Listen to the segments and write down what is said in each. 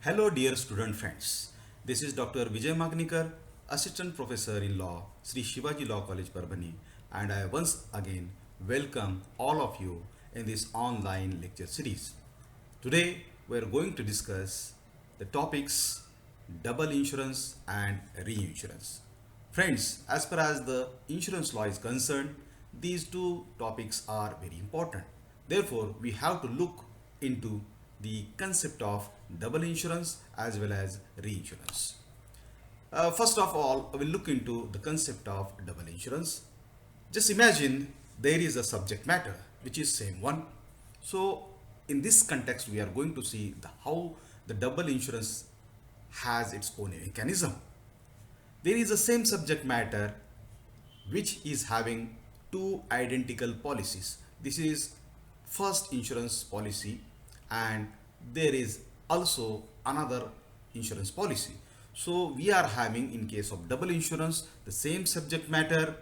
Hello, dear student friends. This is Dr. Vijay Magnikar, Assistant Professor in Law, Sri Shivaji Law College, Parbhani, and I once again welcome all of you in this online lecture series. Today, we are going to discuss the topics double insurance and reinsurance. Friends, as far as the insurance law is concerned, these two topics are very important. Therefore, we have to look into the concept of double insurance as well as reinsurance. First of all, we'll look into the concept of double insurance. Just imagine there is a subject matter which is same one. So in this context, we are going to see how the double insurance has its own mechanism. There is a same subject matter which is having two identical policies. This is first insurance policy and there is also another insurance policy. So we are having, in case of double insurance, the same subject matter,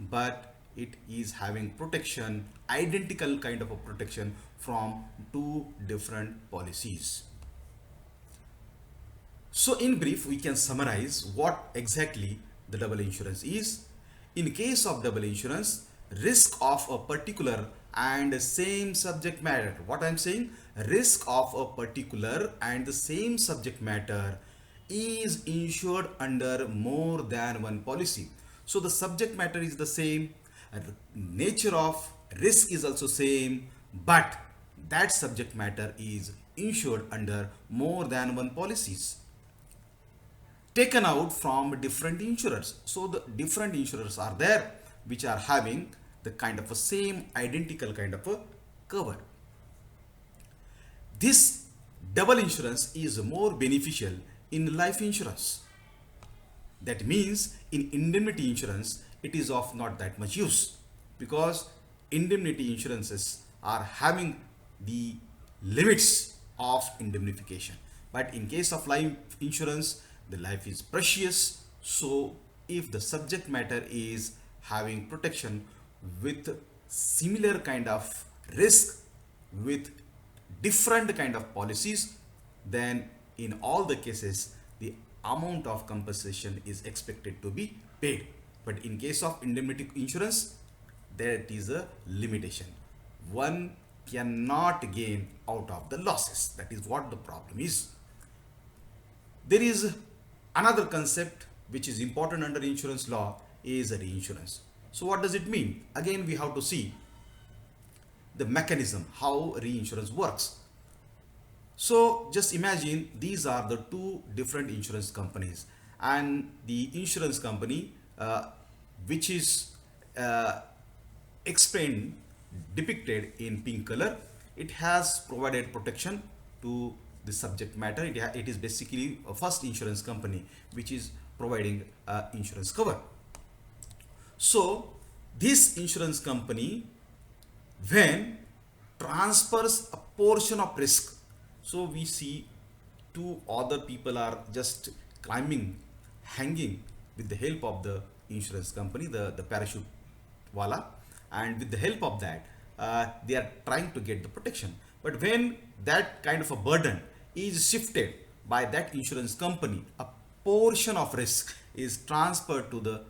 but it is having protection, identical kind of a protection from two different policies. So in brief, we can summarize what exactly the double insurance is. In case of double insurance, risk of a particular and same subject matter. What I'm saying, risk of a particular and the same subject matter is insured under more than one policy. So the subject matter is the same, nature of risk is also same, but that subject matter is insured under more than one policies taken out from different insurers. So the different insurers are there which are having the kind of a same identical kind of a cover. This double insurance is more beneficial in life insurance. That means in indemnity insurance it is of not that much use because indemnity insurances are having the limits of indemnification. But in case of life insurance, the life is precious. So if the subject matter is having protection with similar kind of risk with different kind of policies, then in all the cases the amount of compensation is expected to be paid. But in case of indemnity insurance, that is a limitation. One cannot gain out of the losses. That is what the problem is. There is another concept which is important under insurance law is reinsurance. So what does it mean? Again, we have to see the mechanism how reinsurance works. So just imagine these are the two different insurance companies, and the insurance company which is uh, explained depicted in pink color, it has provided protection to the subject matter. It is basically a first insurance company which is providing insurance cover. So this insurance company, when transfers a portion of risk, so we see two other people are just climbing, hanging with the help of the insurance company, the parachute wala, and with the help of that they are trying to get the protection. But when that kind of a burden is shifted by that insurance company, a portion of risk is transferred to the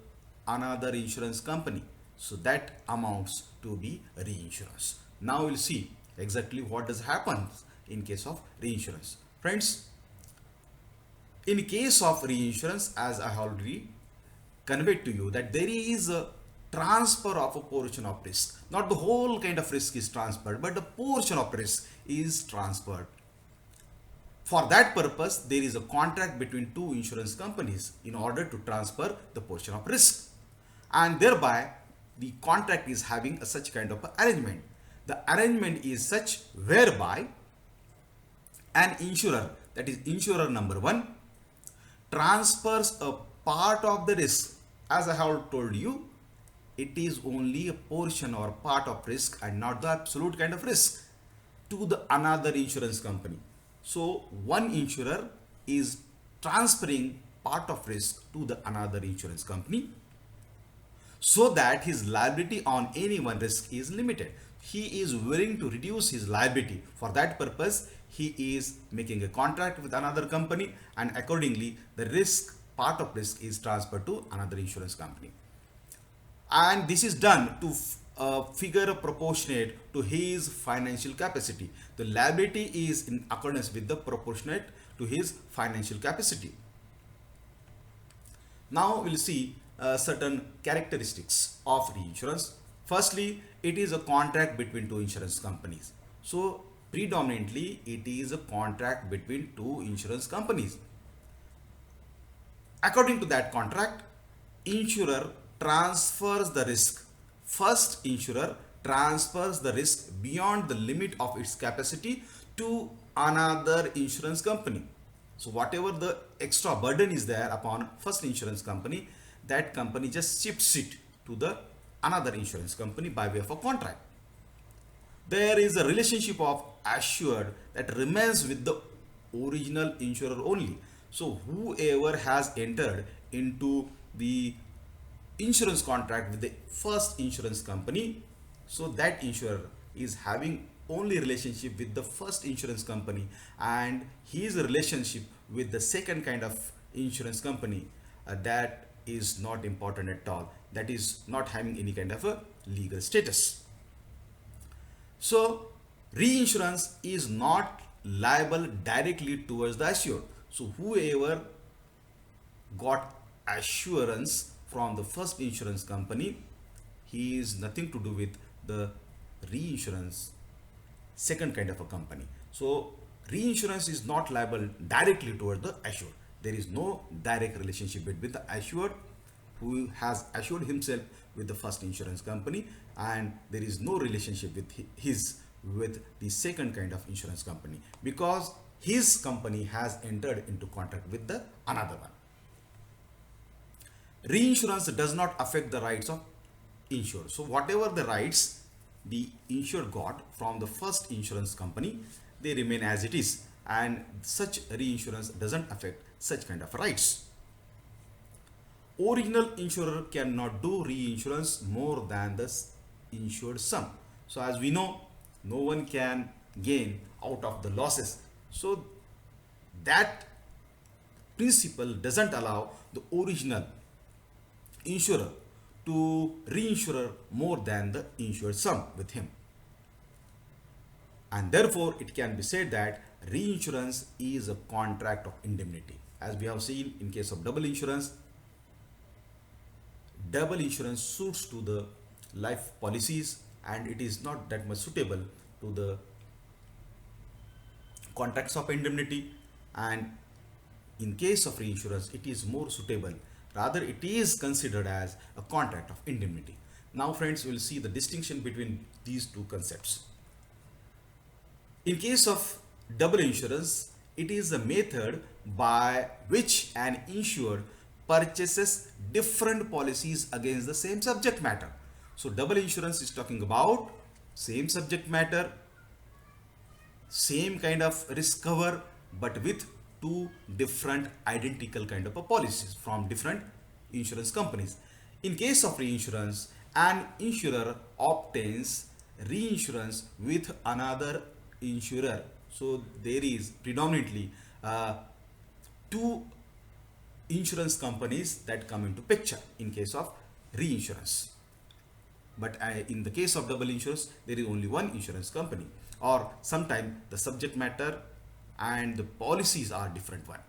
another insurance company, so that amounts to be reinsurance. Now we'll see exactly what does happen in case of reinsurance. Friends, in case of reinsurance, as I already conveyed to you, that there is a transfer of a portion of risk. Not the whole kind of risk is transferred, but the portion of risk is transferred. For that purpose, there is a contract between two insurance companies in order to transfer the portion of risk. And thereby, the contract is having a such kind of arrangement. The arrangement is such whereby an insurer, that is insurer number one, transfers a part of the risk. As I have told you, it is only a portion or part of risk and not the absolute kind of risk to the another insurance company. So one insurer is transferring part of risk to the another insurance company so that his liability on any one risk is limited. he is willing to reduce his liability. For that purpose, he is making a contract with another company, and accordingly, the risk, part of risk, is transferred to another insurance company. And this is done to figure proportionate to his financial capacity. The liability is in accordance with the proportionate to his financial capacity. Now we'll see certain characteristics of reinsurance. Firstly, it is a contract between two insurance companies. So predominantly it is a contract between two insurance companies. According to that contract, insurer transfers the risk. First, insurer transfers the risk beyond the limit of its capacity to another insurance company. So whatever the extra burden is there upon first insurance company, that company just shifts it to the another insurance company by way of a contract. There is a relationship of assured that remains with the original insurer only. So whoever has entered into the insurance contract with the first insurance company, so that insurer is having only relationship with the first insurance company, and his relationship with the second kind of insurance company, that is not important at all, that is not having any kind of a legal status. So reinsurance is not liable directly towards the assured. So whoever got assurance from the first insurance company, he is nothing to do with the reinsurance second kind of a company. So reinsurance is not liable directly toward the assured. There is no direct relationship between the assured who has assured himself with the first insurance company, and there is no relationship with his with the second kind of insurance company, because his company has entered into contract with the another one. Reinsurance does not affect the rights of insured. So whatever the rights the insured got from the first insurance company, they remain as it is, and such reinsurance doesn't affect such kind of rights. Original insurer cannot do reinsurance more than the insured sum. So as we know, no one can gain out of the losses. So that principle doesn't allow the original insurer to reinsure more than the insured sum with him. And therefore, it can be said that reinsurance is a contract of indemnity. As we have seen in case of double insurance suits to the life policies, and it is not that much suitable to the contracts of indemnity. And in case of reinsurance, it is more suitable. Rather, it is considered as a contract of indemnity. Now, friends, we will see the distinction between these two concepts. In case of double insurance, it is a method by which an insured purchases different policies against the same subject matter. So double insurance is talking about same subject matter, same kind of risk cover, but with two different identical kind of a policies from different insurance companies. In case of reinsurance, an insurer obtains reinsurance with another insurer. So there is predominantly two insurance companies that come into picture in case of reinsurance. But in the case of double insurance, there is only one insurance company, or sometimes the subject matter and the policies are different one.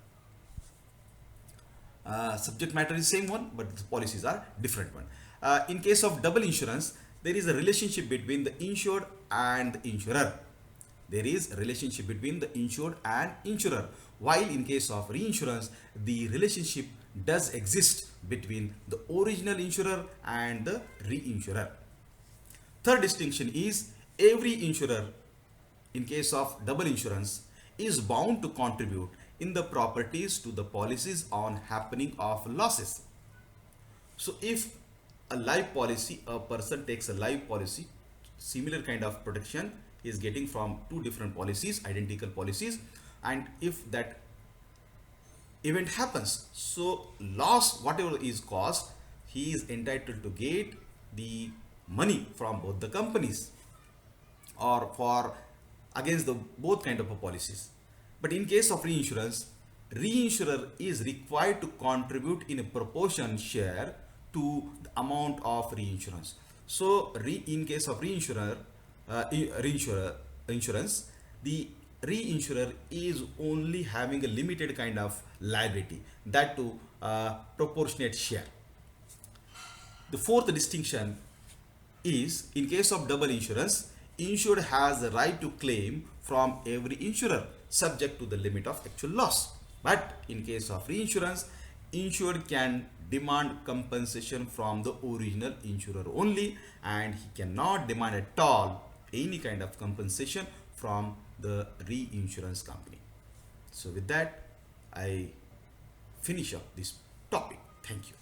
Subject matter is same one, but the policies are different one. In case of double insurance, there is a relationship between the insured and the insurer. There is a relationship between the insured and insurer. While in case of reinsurance, the relationship does exist between the original insurer and the reinsurer. Third distinction is every insurer in case of double insurance is bound to contribute in the properties to the policies on happening of losses. So if a life policy, a person takes a life policy, similar kind of protection is getting from two different policies, identical policies, and if that event happens, so loss whatever is caused, he is entitled to get the money from both the companies. or for against the both kind of policies. But in case of reinsurance, reinsurer is required to contribute in a proportion share to the amount of reinsurance. So in case of reinsurer insurance, the reinsurer is only having a limited kind of liability, that to proportionate share. The fourth distinction is in case of double insurance, insured has the right to claim from every insurer subject to the limit of actual loss. But in case of reinsurance, insured can demand compensation from the original insurer only, and he cannot demand at all any kind of compensation from the reinsurance company. So with that, I finish up this topic. Thank you.